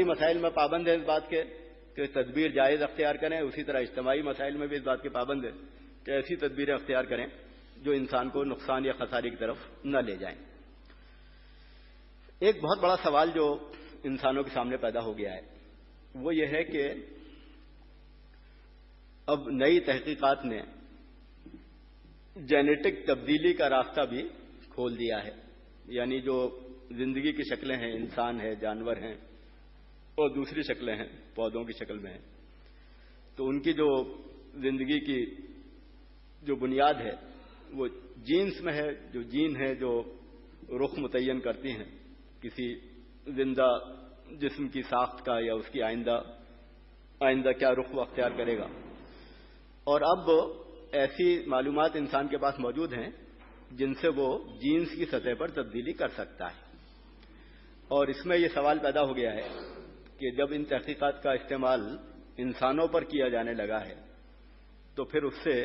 مسائل میں پابند ہے اس بات کے کہ تدبیر جائز اختیار کریں، اسی طرح اجتماعی مسائل میں بھی اس بات کے پابند ہے کہ ایسی تدبیریں اختیار کریں جو انسان کو نقصان یا خسارے کی طرف نہ لے جائیں۔ ایک بہت بڑا سوال جو انسانوں کے سامنے پیدا ہو گیا ہے وہ یہ ہے کہ اب نئی تحقیقات نے جینیٹک تبدیلی کا راستہ بھی کھول دیا ہے، یعنی جو زندگی کی شکلیں ہیں، انسان ہے، جانور ہیں اور دوسری شکلیں ہیں پودوں کی شکل میں ہیں، تو ان کی جو زندگی کی جو بنیاد ہے وہ جینس میں ہے۔ جو جین ہے جو رخ متعین کرتی ہیں کسی زندہ جسم کی ساخت کا یا اس کی آئندہ کیا رخ وہ اختیار کرے گا، اور اب ایسی معلومات انسان کے پاس موجود ہیں جن سے وہ جینس کی سطح پر تبدیلی کر سکتا ہے۔ اور اس میں یہ سوال پیدا ہو گیا ہے کہ جب ان تحقیقات کا استعمال انسانوں پر کیا جانے لگا ہے تو پھر اس سے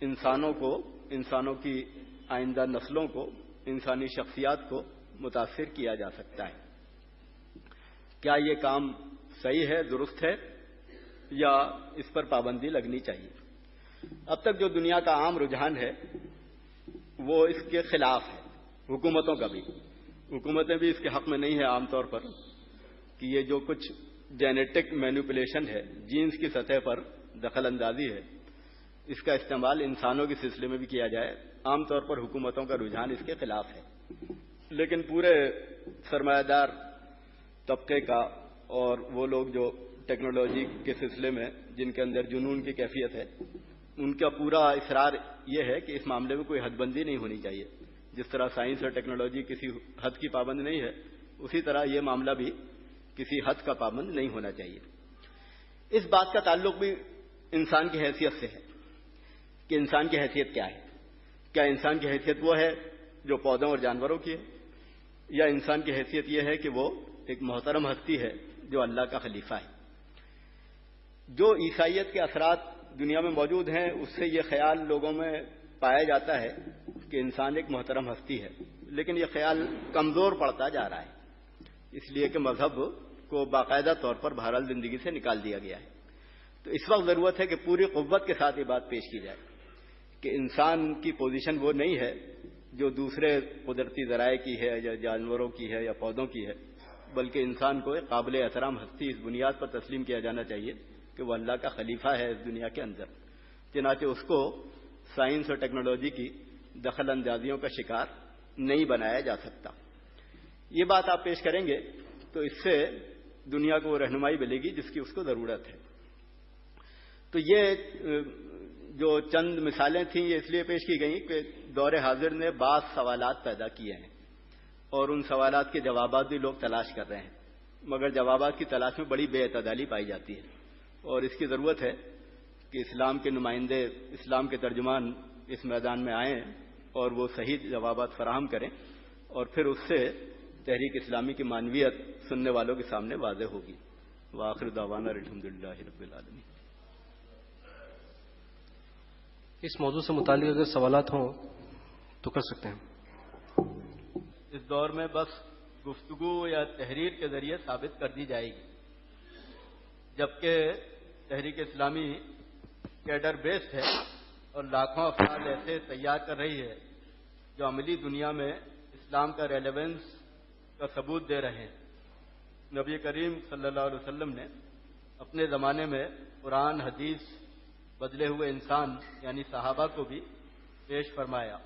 انسانوں کی آئندہ نسلوں کو، انسانی شخصیات کو متاثر کیا جا سکتا ہے۔ کیا یہ کام صحیح ہے، درست ہے، یا اس پر پابندی لگنی چاہیے؟ اب تک جو دنیا کا عام رجحان ہے وہ اس کے خلاف ہے، حکومتوں کا بھی۔ حکومتیں بھی اس کے حق میں نہیں ہیں عام طور پر کہ یہ جو کچھ جینیٹک مینیپولیشن ہے، جینس کی سطح پر دخل اندازی ہے، اس کا استعمال انسانوں کے سلسلے میں بھی کیا جائے۔ عام طور پر حکومتوں کا رجحان اس کے خلاف ہے، لیکن پورے سرمایہ دار طبقے کا اور وہ لوگ جو ٹیکنالوجی کے سلسلے میں جن کے اندر جنون کی کیفیت ہے، ان کا پورا اصرار یہ ہے کہ اس معاملے میں کوئی حد بندی نہیں ہونی چاہیے۔ جس طرح سائنس اور ٹیکنالوجی کسی حد کی پابند نہیں ہے، اسی طرح یہ معاملہ بھی کسی حد کا پابند نہیں ہونا چاہیے۔ اس بات کا تعلق بھی انسان کی حیثیت سے ہے کہ انسان کی حیثیت کیا ہے۔ کیا انسان کی حیثیت وہ ہے جو پودوں اور جانوروں کی ہے، یا انسان کی حیثیت یہ ہے کہ وہ ایک محترم ہستی ہے جو اللہ کا خلیفہ ہے؟ جو عیسائیت کے اثرات دنیا میں موجود ہیں اس سے یہ خیال لوگوں میں پایا جاتا ہے کہ انسان ایک محترم ہستی ہے، لیکن یہ خیال کمزور پڑتا جا رہا ہے، اس لیے کہ مذہب کو باقاعدہ طور پر بہرحال زندگی سے نکال دیا گیا ہے۔ تو اس وقت ضرورت ہے کہ پوری قوت کے ساتھ یہ بات پیش کی جائے کہ انسان کی پوزیشن وہ نہیں ہے جو دوسرے قدرتی ذرائع کی ہے یا جانوروں کی ہے یا پودوں کی ہے، بلکہ انسان کو ایک قابل احترام ہستی اس بنیاد پر تسلیم کیا جانا چاہیے کہ وہ اللہ کا خلیفہ ہے اس دنیا کے اندر۔ چنانچہ اس کو سائنس اور ٹیکنالوجی کی دخل اندازیوں کا شکار نہیں بنایا جا سکتا۔ یہ بات آپ پیش کریں گے تو اس سے دنیا کو وہ رہنمائی ملے گی جس کی اس کو ضرورت ہے۔ تو یہ جو چند مثالیں تھیں یہ اس لیے پیش کی گئیں کہ دور حاضر نے بعض سوالات پیدا کیے ہیں اور ان سوالات کے جوابات بھی لوگ تلاش کر رہے ہیں، مگر جوابات کی تلاش میں بڑی بے اعتدالی پائی جاتی ہے، اور اس کی ضرورت ہے کہ اسلام کے نمائندے، اسلام کے ترجمان اس میدان میں آئیں اور وہ صحیح جوابات فراہم کریں، اور پھر اس سے تحریک اسلامی کی معنویت سننے والوں کے سامنے واضح ہوگی۔ وآخر دعوانا الحمدللہ رب العالمین۔ اس موضوع سے متعلق اگر سوالات ہوں تو کر سکتے ہیں۔ اس دور میں بس گفتگو یا تحریر کے ذریعے ثابت کر دی جائے گی، جبکہ تحریک اسلامی کیڈر بیسڈ ہے اور لاکھوں افراد ایسے تیار کر رہی ہے جو عملی دنیا میں اسلام کا ریلیونس کا ثبوت دے رہے ہیں۔ نبی کریم صلی اللہ علیہ وسلم نے اپنے زمانے میں قرآن، حدیث، بدلے ہوئے انسان یعنی صحابہ کو بھی پیش فرمایا۔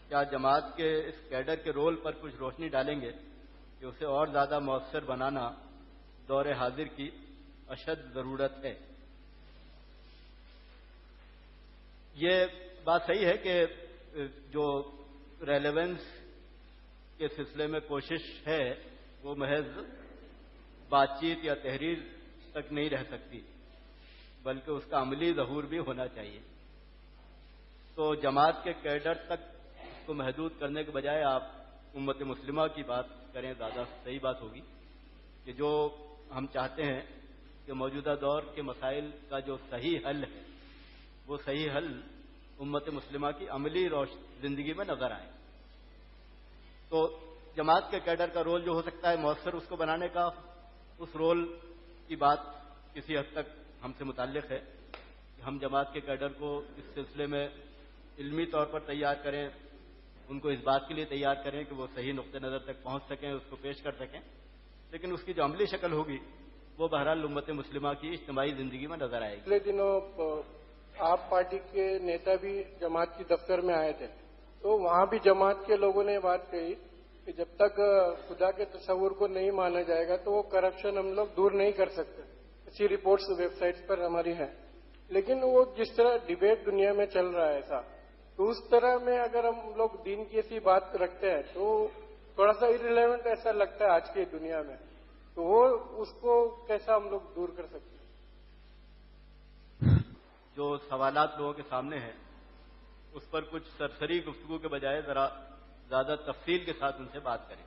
کیا جماعت کے اس کیڈر کے رول پر کچھ روشنی ڈالیں گے کہ اسے اور زیادہ مؤثر بنانا دور حاضر کی اشد ضرورت ہے؟ یہ بات صحیح ہے کہ جو ریلیونس کے سلسلے میں کوشش ہے وہ محض بات چیت یا تحریر تک نہیں رہ سکتی، بلکہ اس کا عملی ظہور بھی ہونا چاہیے۔ تو جماعت کے کیڈر تک اس کو محدود کرنے کے بجائے آپ امت مسلمہ کی بات کریں، زیادہ صحیح بات ہوگی کہ جو ہم چاہتے ہیں کہ موجودہ دور کے مسائل کا جو صحیح حل ہے وہ صحیح حل امت مسلمہ کی عملی زندگی میں نظر آئے۔ تو جماعت کے کیڈر کا رول جو ہو سکتا ہے مؤثر اس کو بنانے کا، اس رول کی بات کسی حد تک ہم سے متعلق ہے کہ ہم جماعت کے کیڈر کو اس سلسلے میں علمی طور پر تیار کریں، ان کو اس بات کے لیے تیار کریں کہ وہ صحیح نقطۂ نظر تک پہنچ سکیں، اس کو پیش کر سکیں، لیکن اس کی جو عملی شکل ہوگی وہ بہرحال امت مسلمہ کی اجتماعی زندگی میں نظر آئے گی۔ پچھلے دنوں آپ پارٹی کے نیتا بھی جماعت کی دفتر میں آئے تھے، تو وہاں بھی جماعت کے لوگوں نے بات کہی کہ جب تک خدا کے تصور کو نہیں مانا جائے گا تو وہ کرپشن ہم لوگ دور نہیں کر سکتے۔ اسی رپورٹس ویب سائٹس پر ہماری ہیں، لیکن وہ جس طرح ڈیبیٹ دنیا میں چل رہا ہے ایسا، تو اس طرح میں اگر ہم لوگ دین کی ایسی بات رکھتے ہیں تو تھوڑا سا irrelevant ایسا لگتا ہے آج کی دنیا میں، تو وہ اس کو کیسا ہم لوگ دور کر سکتے ہیں؟ جو سوالات لوگوں کے سامنے ہیں اس پر کچھ سرسری گفتگو کے بجائے ذرا زیادہ تفصیل کے ساتھ ان سے بات کریں،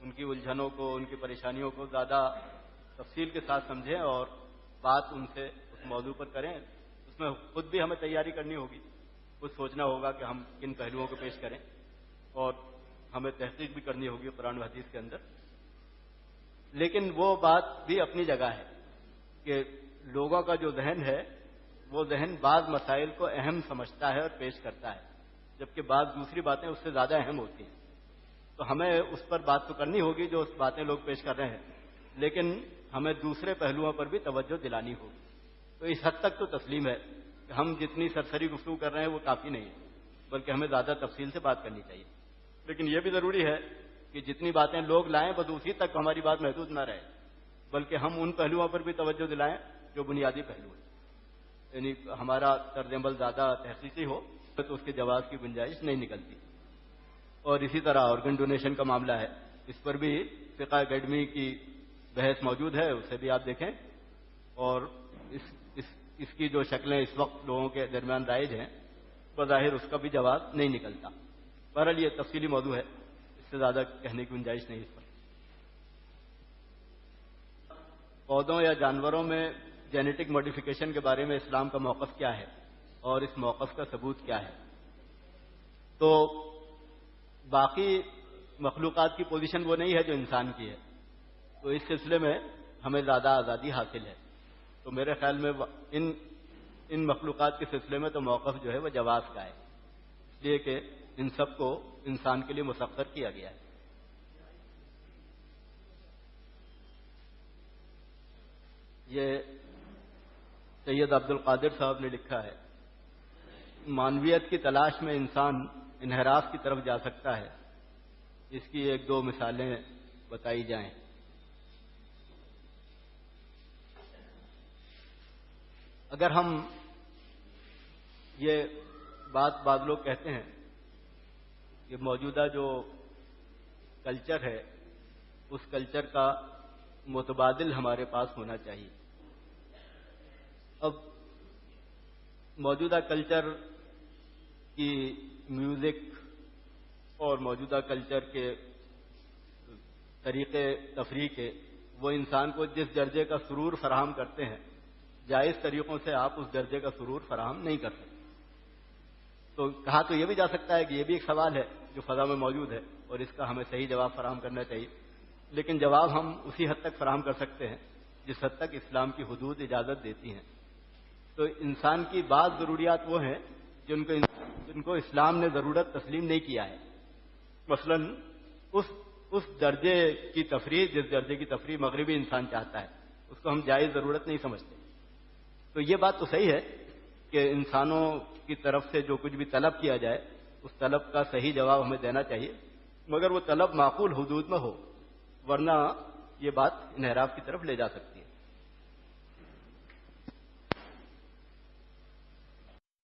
ان کی الجھنوں کو، ان کی پریشانیوں کو زیادہ تفصیل کے ساتھ سمجھیں اور بات ان سے اس موضوع پر کریں۔ اس میں خود بھی ہمیں تیاری کرنی ہوگی، خود سوچنا ہوگا کہ ہم کن پہلوؤں کو پیش کریں، اور ہمیں تحقیق بھی کرنی ہوگی قرآن و حدیث کے اندر۔ لیکن وہ بات بھی اپنی جگہ ہے کہ لوگوں کا جو ذہن ہے وہ ذہن بعض مسائل کو اہم سمجھتا ہے اور پیش کرتا ہے، جبکہ بعض دوسری باتیں اس سے زیادہ اہم ہوتی ہیں۔ تو ہمیں اس پر بات تو کرنی ہوگی جو اس باتیں لوگ پیش کر رہے ہیں، لیکن ہمیں دوسرے پہلوؤں پر بھی توجہ دلانی ہوگی۔ تو اس حد تک تو تسلیم ہے کہ ہم جتنی سرسری گفتگو کر رہے ہیں وہ کافی نہیں ہے، بلکہ ہمیں زیادہ تفصیل سے بات کرنی چاہیے۔ لیکن یہ بھی ضروری ہے کہ جتنی باتیں لوگ لائیں بس اسی تک ہماری بات محدود نہ رہے، بلکہ ہم ان پہلوؤں پر بھی توجہ دلائیں جو بنیادی پہلو ہیں، یعنی ہمارا طرز عمل زیادہ تحقیقی ہو تو اس کے جواز کی گنجائش نہیں نکلتی۔ اور اسی طرح آرگن ڈونیشن کا معاملہ ہے، اس پر بھی فقہ اکیڈمی کی بحث موجود ہے، اسے بھی آپ دیکھیں، اور اس کی جو شکلیں اس وقت لوگوں کے درمیان رائج ہیں بظاہر اس کا بھی جواز نہیں نکلتا۔ بہرحال یہ تفصیلی موضوع ہے، اس سے زیادہ کہنے کی گنجائش نہیں اس پر۔ پودوں یا جانوروں میں جینیٹک ماڈیفیکیشن کے بارے میں اسلام کا موقف کیا ہے اور اس موقف کا ثبوت کیا ہے؟ تو باقی مخلوقات کی پوزیشن وہ نہیں ہے جو انسان کی ہے، تو اس سلسلے میں ہمیں زیادہ آزادی حاصل ہے۔ تو میرے خیال میں ان مخلوقات کے سلسلے میں تو موقف جو ہے وہ جواز کا ہے، اس لیے کہ ان سب کو انسان کے لیے مسخر کیا گیا ہے۔ یہ سید عبد القادر صاحب نے لکھا ہے، معنویت کی تلاش میں انسان انحراف کی طرف جا سکتا ہے، اس کی ایک دو مثالیں بتائی جائیں۔ اگر ہم یہ بات بعض لوگ کہتے ہیں کہ موجودہ جو کلچر ہے اس کلچر کا متبادل ہمارے پاس ہونا چاہیے۔ اب موجودہ کلچر کی میوزک اور موجودہ کلچر کے طریقے تفریح کے وہ انسان کو جس درجے کا سرور فراہم کرتے ہیں، جائز طریقوں سے آپ اس درجے کا سرور فراہم نہیں کر سکتے۔ تو کہا تو یہ بھی جا سکتا ہے کہ یہ بھی ایک سوال ہے جو فضا میں موجود ہے اور اس کا ہمیں صحیح جواب فراہم کرنا چاہیے، لیکن جواب ہم اسی حد تک فراہم کر سکتے ہیں جس حد تک اسلام کی حدود اجازت دیتی ہیں۔ تو انسان کی بعض ضروریات وہ ہیں جن کو اسلام نے ضرورت تسلیم نہیں کیا ہے، مثلا اس درجے کی تفریح جس درجے کی تفریح مغربی انسان چاہتا ہے اس کو ہم جائز ضرورت نہیں سمجھتے۔ تو یہ بات تو صحیح ہے کہ انسانوں کی طرف سے جو کچھ بھی طلب کیا جائے اس طلب کا صحیح جواب ہمیں دینا چاہیے، مگر وہ طلب معقول حدود میں ہو، ورنہ یہ بات انحراف کی طرف لے جا سکتی ہے۔